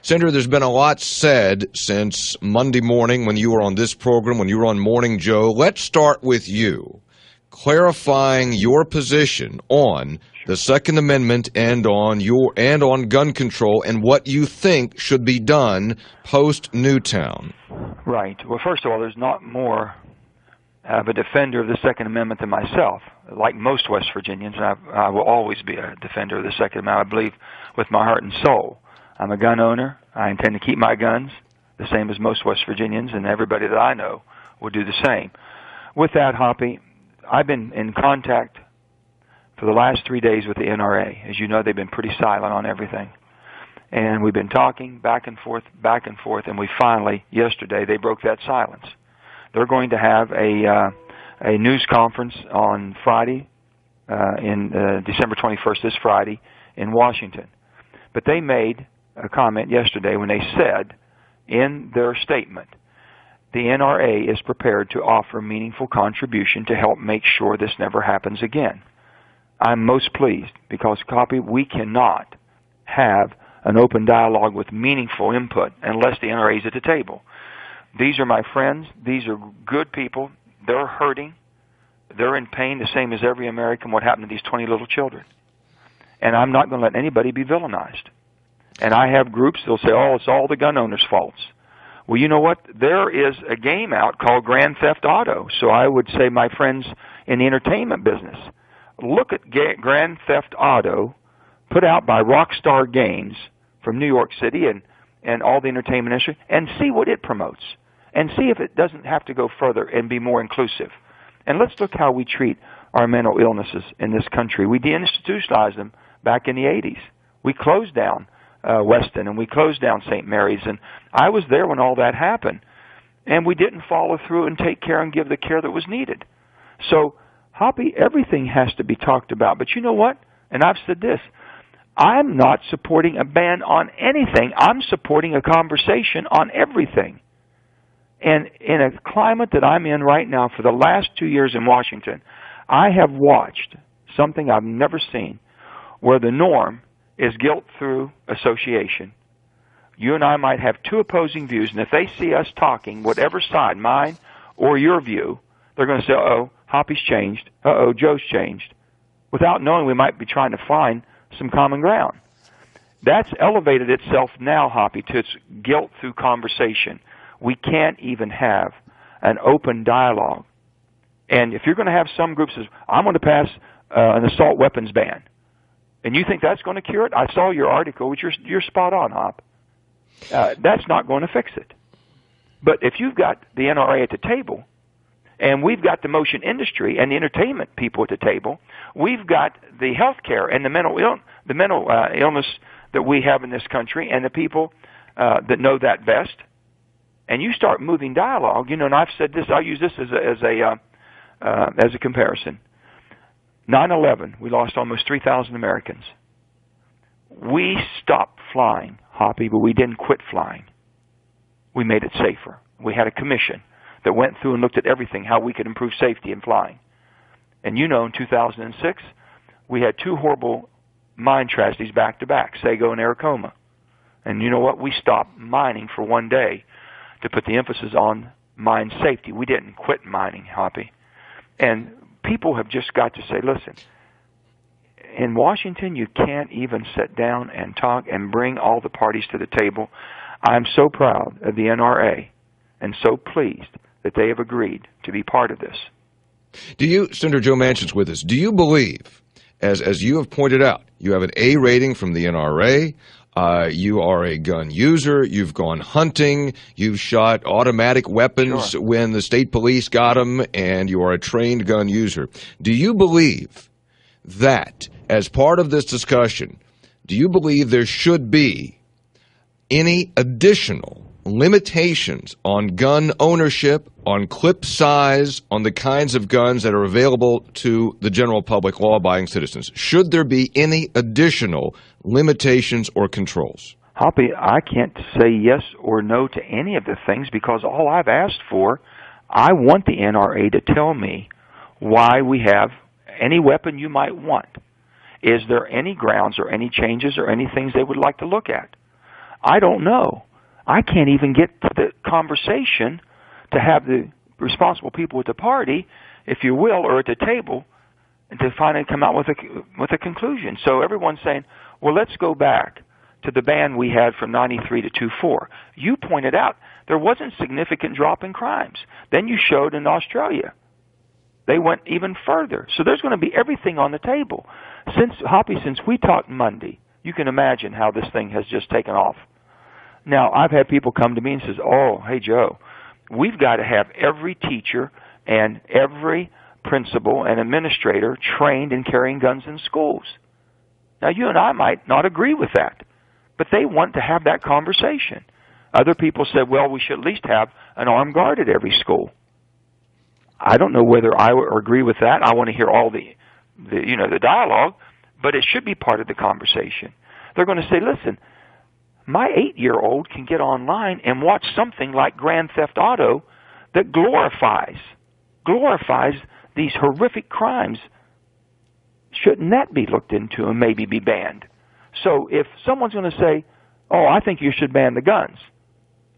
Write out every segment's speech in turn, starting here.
Senator, there's been a lot said since Monday morning when you were on this program, when you were on Morning Joe. Let's start with you, clarifying your position on the Second Amendment and on gun control and what you think should be done post Newtown. Right. Well, first of all, there's not more of a defender of the Second Amendment than myself. Like most West Virginians, I will always be a defender of the Second Amendment, I believe, with my heart and soul. I'm a gun owner. I intend to keep my guns, the same as most West Virginians, and everybody that I know will do the same. With that, Hoppy, I've been in contact for the last 3 days with the NRA. As you know, they've been pretty silent on everything. And we've been talking back and forth, and we finally, yesterday, they broke that silence. They're going to have a news conference on Friday, in December 21st, this Friday, in Washington. But they made a comment yesterday when they said in their statement, the NRA is prepared to offer meaningful contribution to help make sure this never happens again. I'm most pleased because, Copy, we cannot have an open dialogue with meaningful input unless the NRA is at the table. These are my friends. These are good people. They're hurting. They're in pain, the same as every American, what happened to these 20 little children. And I'm not going to let anybody be villainized. And I have groups that'll say, oh, it's all the gun owners' faults. Well, you know what? There is a game out called Grand Theft Auto. So I would say, my friends in the entertainment business, look at Grand Theft Auto put out by Rockstar Games from New York City and all the entertainment industry, and see what it promotes. And see if it doesn't have to go further and be more inclusive. And let's look how we treat our mental illnesses in this country. We deinstitutionalized them back in the 80s. We closed down Weston, and we closed down St. Mary's, and I was there when all that happened. And we didn't follow through and take care and give the care that was needed. So, Hoppy, everything has to be talked about. But you know what? And I've said this. I'm not supporting a ban on anything. I'm supporting a conversation on everything. And in a climate that I'm in right now, for the last 2 years in Washington, I have watched something I've never seen, where the norm is guilt through association. You and I might have two opposing views, and if they see us talking, whatever side, mine or your view, they're going to say, uh-oh, Hoppy's changed. Uh-oh, Joe's changed. Without knowing, we might be trying to find some common ground. That's elevated itself now, Hoppy, to its guilt through conversation. We can't even have an open dialogue. And if you're going to have some groups that say, I'm going to pass an assault weapons ban, and you think that's going to cure it? I saw your article, which you're spot on, Hop. That's not going to fix it. But if you've got the NRA at the table, and we've got the motion industry and the entertainment people at the table, we've got the health care and the mental illness that we have in this country, and the people that know that best, and you start moving dialogue, and I've said this, I'll use this as a comparison. 9/11, we lost almost 3,000 Americans. We stopped flying, Hoppy, but we didn't quit flying. We made it safer. We had a commission that went through and looked at everything, how we could improve safety in flying. And in 2006, we had two horrible mine tragedies back-to-back, Sago and Aracoma. And you know what? We stopped mining for one day to put the emphasis on mine safety. We didn't quit mining, Hoppy. And people have just got to say, listen, in Washington, you can't even sit down and talk and bring all the parties to the table. I'm so proud of the NRA and so pleased that they have agreed to be part of this. Do you, Senator Joe Manchin's with us, do you believe, as you have pointed out, you have an A rating from the NRA, you are a gun user, you've gone hunting, you've shot automatic weapons when the state police got them, and you are a trained gun user. Do you believe that, as part of this discussion, do you believe there should be any additional limitations on gun ownership, on clip size, on the kinds of guns that are available to the general public, law-abiding citizens? Should there be any additional limitations or controls? Hoppy, I can't say yes or no to any of the things because all I've asked for, I want the NRA to tell me why we have any weapon you might want. Is there any grounds or any changes or any things they would like to look at? I don't know. I can't even get to the conversation to have the responsible people at the party, if you will, or at the table, to finally come out with a conclusion. So everyone's saying, well, let's go back to the ban we had from 93 to 24. You pointed out there wasn't significant drop in crimes. Then you showed in Australia they went even further. So there's going to be everything on the table. Since we talked Monday, you can imagine how this thing has just taken off. Now, I've had people come to me and says, oh, hey, Joe, we've got to have every teacher and every principal and administrator trained in carrying guns in schools. Now, you and I might not agree with that, but they want to have that conversation. Other people said, well, we should at least have an armed guard at every school. I don't know whether I agree with that. I want to hear all the dialogue, but it should be part of the conversation. They're going to say, listen, my 8-year-old can get online and watch something like Grand Theft Auto that glorifies these horrific crimes. Shouldn't that be looked into and maybe be banned? So if someone's going to say, oh, I think you should ban the guns,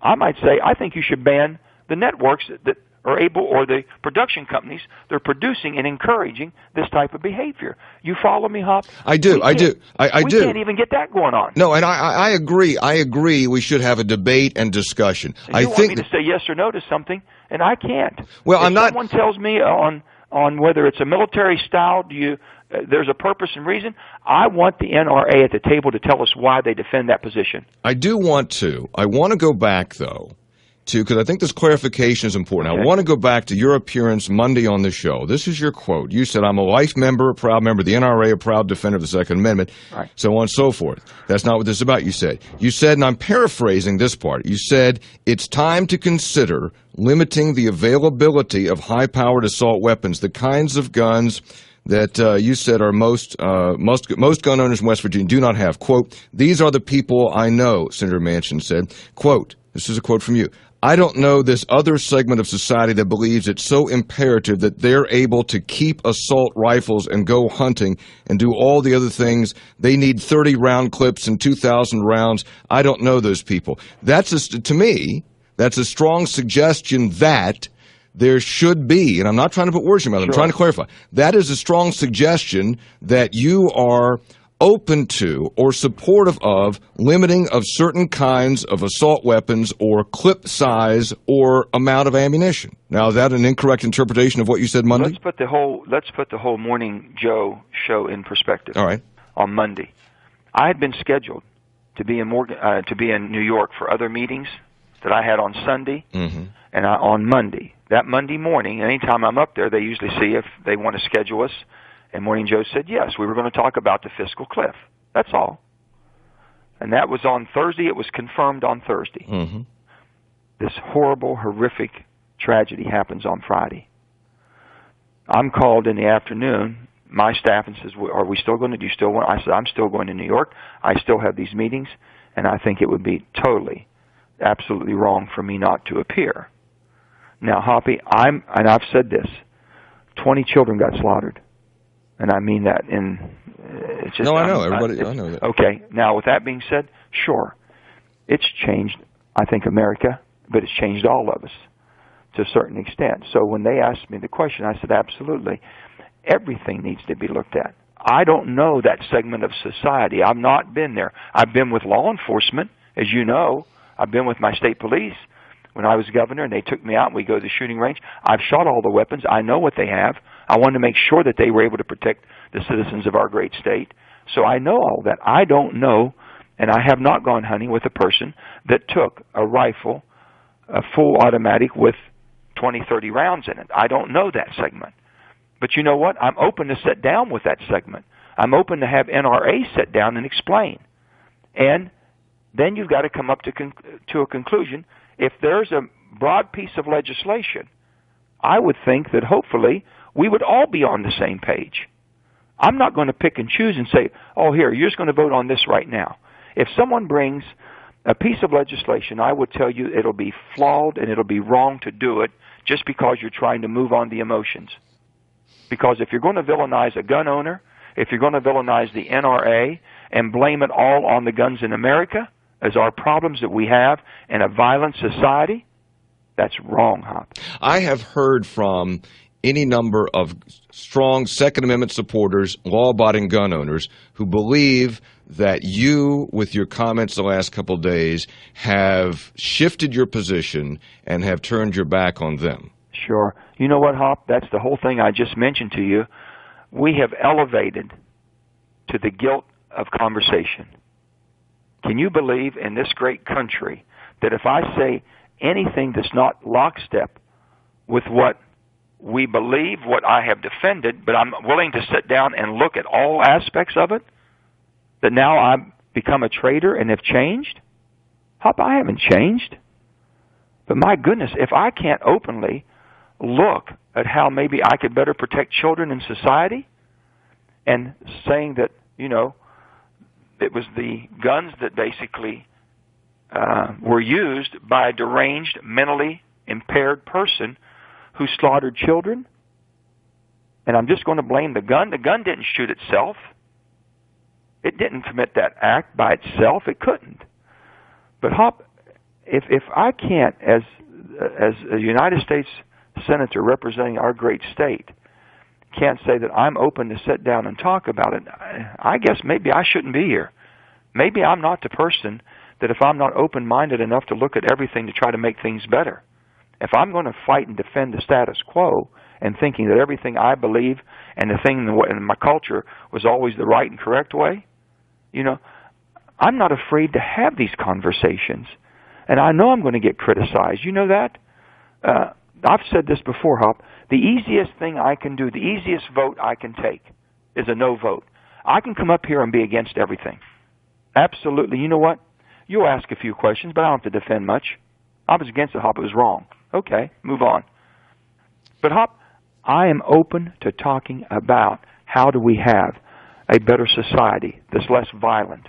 I might say, I think you should ban the networks that are able, or the production companies, they're producing and encouraging this type of behavior. You follow me, Hop? I do. We can't even get that going on. No, and I agree. I agree we should have a debate and discussion. And you want me to say yes or no to something, and I can't. Well, if someone tells me on whether it's a military style, there's a purpose and reason, I want the NRA at the table to tell us why they defend that position. I want to go back, though, because I think this clarification is important. Okay. I want to go back to your appearance Monday on the show. This is your quote. You said, I'm a life member, a proud member of the NRA, a proud defender of the Second Amendment, right, so on and so forth. That's not what this is about, you said. You said, and I'm paraphrasing this part, you said, it's time to consider limiting the availability of high-powered assault weapons, the kinds of guns that you said are most gun owners in West Virginia do not have. Quote, these are the people I know, Senator Manchin said. Quote, this is a quote from you, I don't know this other segment of society that believes it's so imperative that they're able to keep assault rifles and go hunting and do all the other things. They need 30-round clips and 2,000 rounds. I don't know those people. To me, that's a strong suggestion that there should be, and I'm not trying to put words in your mouth, I'm trying to clarify. That is a strong suggestion that you are open to or supportive of limiting of certain kinds of assault weapons or clip size or amount of ammunition. Now, is that an incorrect interpretation of what you said Monday? Let's put the whole Morning Joe show in perspective. All right. On Monday, I had been scheduled to be in New York for other meetings that I had on Sunday and on Monday. That Monday morning, anytime I'm up there, they usually see if they want to schedule us. And Morning Joe said, yes, we were going to talk about the fiscal cliff. That's all. And that was on Thursday. It was confirmed on Thursday. Mm-hmm. This horrible, horrific tragedy happens on Friday. I'm called in the afternoon, my staff, and says, are we still going to, do you still want? I said, I'm still going to New York. I still have these meetings, and I think it would be totally, absolutely wrong for me not to appear. Now, Hoppy, and I've said this, 20 children got slaughtered. And I mean that it's just... No, I know. I know that. Okay. Now, with that being said, sure, it's changed, I think, America, but it's changed all of us to a certain extent. So when they asked me the question, I said, absolutely. Everything needs to be looked at. I don't know that segment of society. I've not been there. I've been with law enforcement, as you know. I've been with my state police when I was governor, and they took me out, and we go to the shooting range. I've shot all the weapons. I know what they have. I wanted to make sure that they were able to protect the citizens of our great state. So I know all that. I don't know, and I have not gone hunting with a person that took a rifle, a full automatic with 20, 30 rounds in it. I don't know that segment. But you know what? I'm open to sit down with that segment. I'm open to have NRA sit down and explain. And then you've got to come up to a conclusion. If there's a broad piece of legislation, I would think that hopefully we would all be on the same page. I'm not going to pick and choose and say, oh, here, you're just going to vote on this right now. If someone brings a piece of legislation, I would tell you it'll be flawed and it'll be wrong to do it just because you're trying to move on the emotions. Because if you're going to villainize a gun owner, if you're going to villainize the NRA and blame it all on the guns in America, as our problems that we have in a violent society, that's wrong, Hop. I have heard from any number of strong Second Amendment supporters, law-abiding gun owners, who believe that you, with your comments the last couple of days, have shifted your position and have turned your back on them. Sure. You know what, Hop? That's the whole thing I just mentioned to you. We have elevated to the guilt of conversation. Can you believe in this great country that if I say anything that's not lockstep with what we believe, what I have defended, but I'm willing to sit down and look at all aspects of it, that now I've become a traitor and have changed? Hop, I haven't changed. But my goodness, if I can't openly look at how maybe I could better protect children in society, and saying that, you know, it was the guns that basically were used by a deranged, mentally impaired person who slaughtered children, and I'm just going to blame the gun. The gun didn't shoot itself. It didn't commit that act by itself. It couldn't. But Hop, if I can't, as a United States senator representing our great state, can't say that I'm open to sit down and talk about it, I guess maybe I shouldn't be here. Maybe I'm not the person that, if I'm not open-minded enough to look at everything to try to make things better, if I'm going to fight and defend the status quo and thinking that everything I believe and the thing in my culture was always the right and correct way, you know, I'm not afraid to have these conversations. And I know I'm going to get criticized. You know that? I've said this before, Hop. The easiest thing I can do, the easiest vote I can take is a no vote. I can come up here and be against everything. Absolutely. You know what? You'll ask a few questions, but I don't have to defend much. I was against it, Hop. It was wrong. Okay, move on. But Hop, I am open to talking about how do we have a better society that's less violent,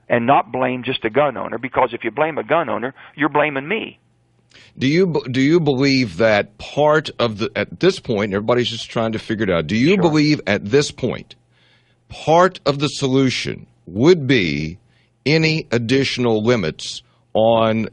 and not blame just a gun owner, because if you blame a gun owner, you're blaming me. Do you believe that part of at this point, everybody's just trying to figure it out, do you believe at this point part of the solution would be any additional limits on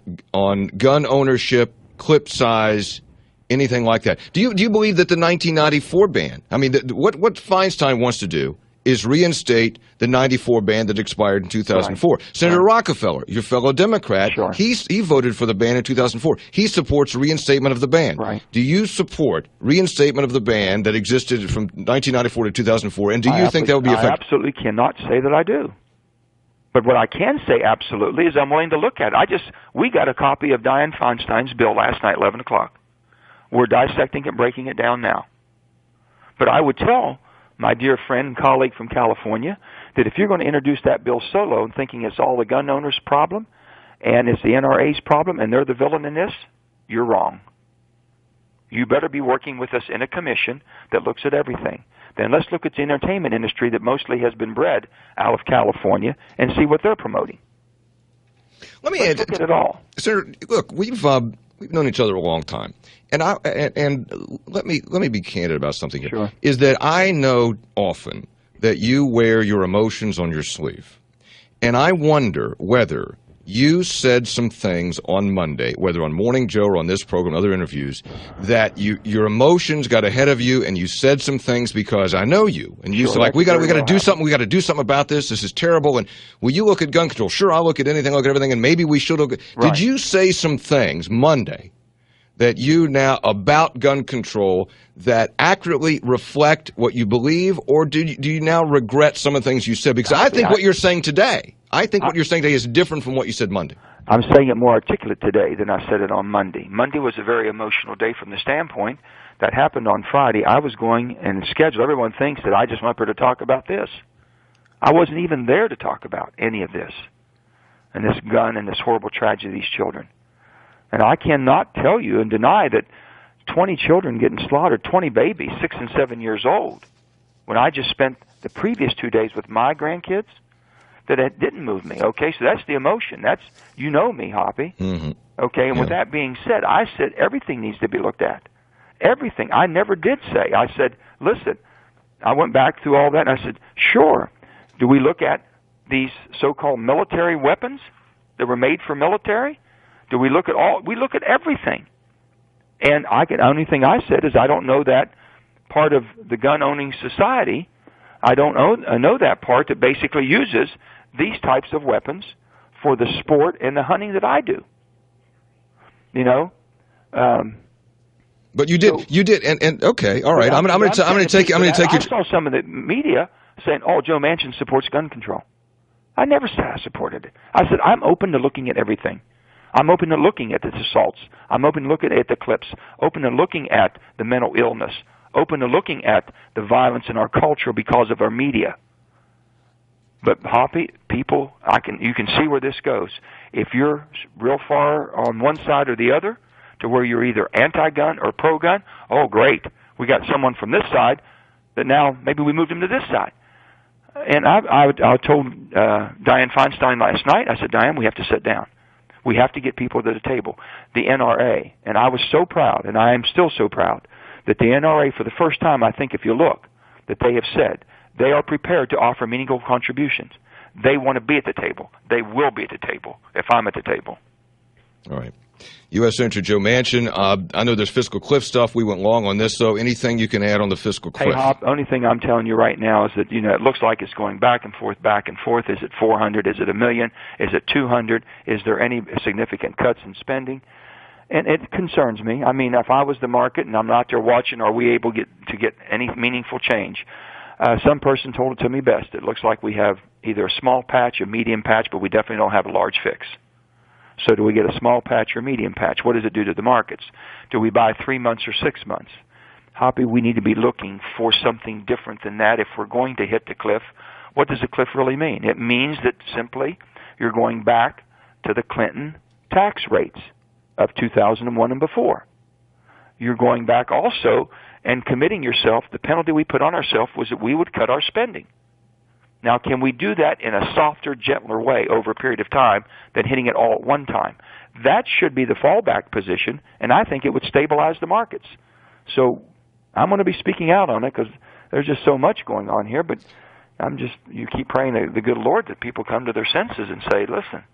gun ownership, clip size, anything like that? Do you believe that the 1994 ban, I mean, what Feinstein wants to do is reinstate the 94 ban that expired in 2004. Right. Senator Rockefeller, your fellow Democrat, he voted for the ban in 2004. He supports reinstatement of the ban. Right. Do you support reinstatement of the ban that existed from 1994 to 2004, and do you think that would be effective? I absolutely cannot say that I do. But what I can say absolutely is I'm willing to look at it. We got a copy of Dianne Feinstein's bill last night, 11 o'clock. We're dissecting it, breaking it down now. But I would tell my dear friend and colleague from California that if you're going to introduce that bill solo and thinking it's all the gun owners' problem and it's the NRA's problem and they're the villain in this, you're wrong. You better be working with us in a commission that looks at everything. Then let's look at the entertainment industry that mostly has been bred out of California and see what they're promoting. Let me look at it all. Senator, look, we've known each other a long time, and let me be candid about something here. Sure. Is that I know often that you wear your emotions on your sleeve, and I wonder whether you said some things on Monday, whether on Morning Joe or on this program, other interviews, that your emotions got ahead of you, and you said some things because I know you, and you said, like, we got to do something. We got to do something about this. This is terrible. And will you look at gun control? Sure, I'll look at anything, look at everything, and maybe we should look at. Right. Did you say some things Monday that you now about gun control that accurately reflect what you believe, or do you now regret some of the things you said? Because I think what you're saying today. I think what you're saying today is different from what you said Monday. I'm saying it more articulate today than I said it on Monday. Monday was a very emotional day from the standpoint that happened on Friday. I was going and scheduled. Everyone thinks that I just went up here to talk about this. I wasn't even there to talk about any of this and this gun and this horrible tragedy of these children. And I cannot tell you and deny that 20 children getting slaughtered, 20 babies, 6 and 7 years old, when I just spent the previous 2 days with my grandkids, that it didn't move me. Okay, so that's the emotion. That's, you know me, Hoppy. Mm-hmm. Okay, and with that being said, I said everything needs to be looked at. Everything. I never did say. I said, listen, I went back through all that, and I said, sure, do we look at these so-called military weapons that were made for military? Do we look at all? We look at everything. And the only thing I said is I don't know that part of the gun-owning society. I don't know that part that basically uses these types of weapons for the sport and the hunting that I do. You know. But you did, and okay, all right. I'm going to take you. I saw some of the media saying, "Oh, Joe Manchin supports gun control." I never said I supported it. I said I'm open to looking at everything. I'm open to looking at the assaults. I'm open to looking at the clips. Open to looking at the mental illness. Open to looking at the violence in our culture because of our media. But Hoppy, people, you can see where this goes. If you're real far on one side or the other, to where you're either anti-gun or pro-gun, oh great, we got someone from this side that now maybe we moved him to this side. And I told Dianne Feinstein last night, I said, Dianne, we have to sit down. We have to get people to the table. The NRA, and I was so proud, and I am still so proud, that the NRA, for the first time, I think if you look, that they have said they are prepared to offer meaningful contributions. They want to be at the table. They will be at the table if I'm at the table. All right. U.S. Senator Joe Manchin, I know there's fiscal cliff stuff. We went long on this, so anything you can add on the fiscal cliff? Hey, Hop, the only thing I'm telling you right now is that, it looks like it's going back and forth, back and forth. Is it 400? Is it $1 million? Is it 200? Is there any significant cuts in spending? And it concerns me. I mean, if I was the market and I'm not there watching, are we able to get any meaningful change? Some person told it to me best. It looks like we have either a small patch, a medium patch, but we definitely don't have a large fix. So do we get a small patch or medium patch? What does it do to the markets? Do we buy 3 months or 6 months? Hoppy, we need to be looking for something different than that. If we're going to hit the cliff, what does the cliff really mean? It means that simply you're going back to the Clinton tax rates of 2001 and before. You're going back also and committing yourself. The penalty we put on ourselves was that we would cut our spending. Now, can we do that in a softer, gentler way over a period of time than hitting it all at one time? That should be the fallback position, and I think it would stabilize the markets. So I'm going to be speaking out on it because there's just so much going on here, but you keep praying to the good Lord that people come to their senses and say, listen,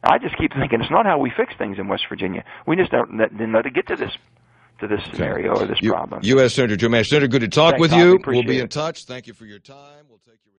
I just keep thinking it's not how we fix things in West Virginia. We just didn't know to get to this scenario or this problem. U.S. Senator Joe Manchin, Senator, good to talk with you. We'll be in touch. Thank you for your time. We'll take your